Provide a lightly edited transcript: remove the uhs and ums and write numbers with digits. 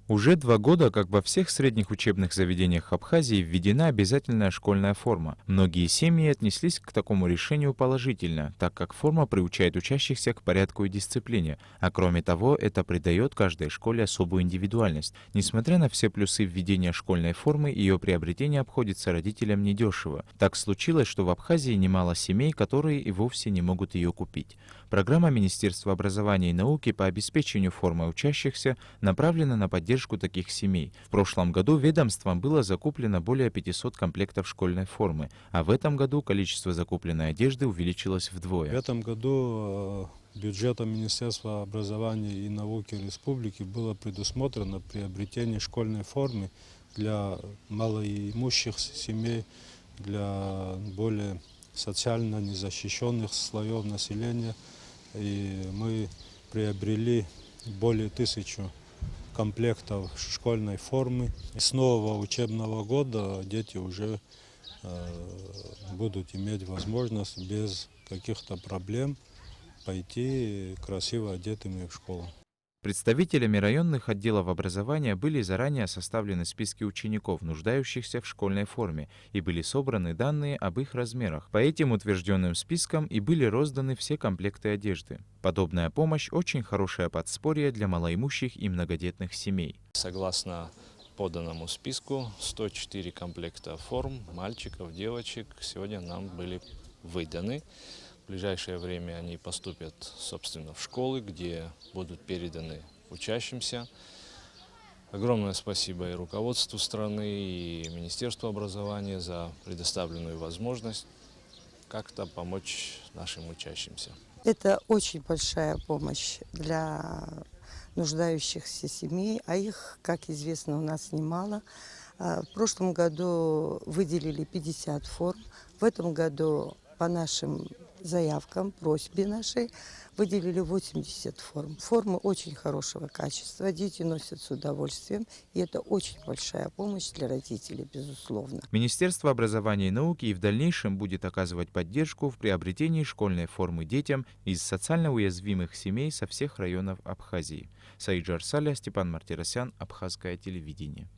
Уже 2 года, как во всех средних учебных заведениях Абхазии, введена обязательная школьная форма. Многие семьи отнеслись к такому решению положительно, так как форма приучает учащихся к порядку и дисциплине, а кроме того, это придает каждой школе особую индивидуальность. Несмотря на все плюсы введения школьной формы, ее приобретение обходится родителям недешево. Так случилось, что в Абхазии немало семей, которые и вовсе не могут ее купить. Программа Министерства образования и науки по обеспечению формы учащихся направлена на поддержку таких семей. В прошлом году ведомством было закуплено более 500 комплектов школьной формы, а в этом году количество закупленной одежды увеличилось В вдвое. этом году бюджетом Министерства образования и науки Республики было предусмотрено приобретение школьной формы для малоимущих семей, для более социально незащищенных слоев населения. И мы приобрели более 1000 комплектов школьной формы. С нового учебного года дети уже будут иметь возможность без каких-то проблем пойти красиво одетыми в школу. Представителями районных отделов образования были заранее составлены списки учеников, нуждающихся в школьной форме, и были собраны данные об их размерах. По этим утвержденным спискам и были розданы все комплекты одежды. Подобная помощь – очень хорошее подспорье для малоимущих и многодетных семей. Согласно поданному списку, 104 комплекта форм мальчиков, девочек сегодня нам были выданы. В ближайшее время они поступят, собственно, в школы, где будут переданы учащимся. Огромное спасибо и руководству страны, и Министерству образования за предоставленную возможность как-то помочь нашим учащимся. Это очень большая помощь для нуждающихся семей, а их, как известно, у нас немало. В прошлом году выделили 50 форм, в этом году по нашим заявкам, просьбе нашей, выделили 80 форм. Формы очень хорошего качества, дети носят с удовольствием, и это очень большая помощь для родителей, безусловно. Министерство образования и науки и в дальнейшем будет оказывать поддержку в приобретении школьной формы детям из социально уязвимых семей со всех районов Абхазии. Саид Жарсаля, Степан Мартиросян, Абхазское телевидение.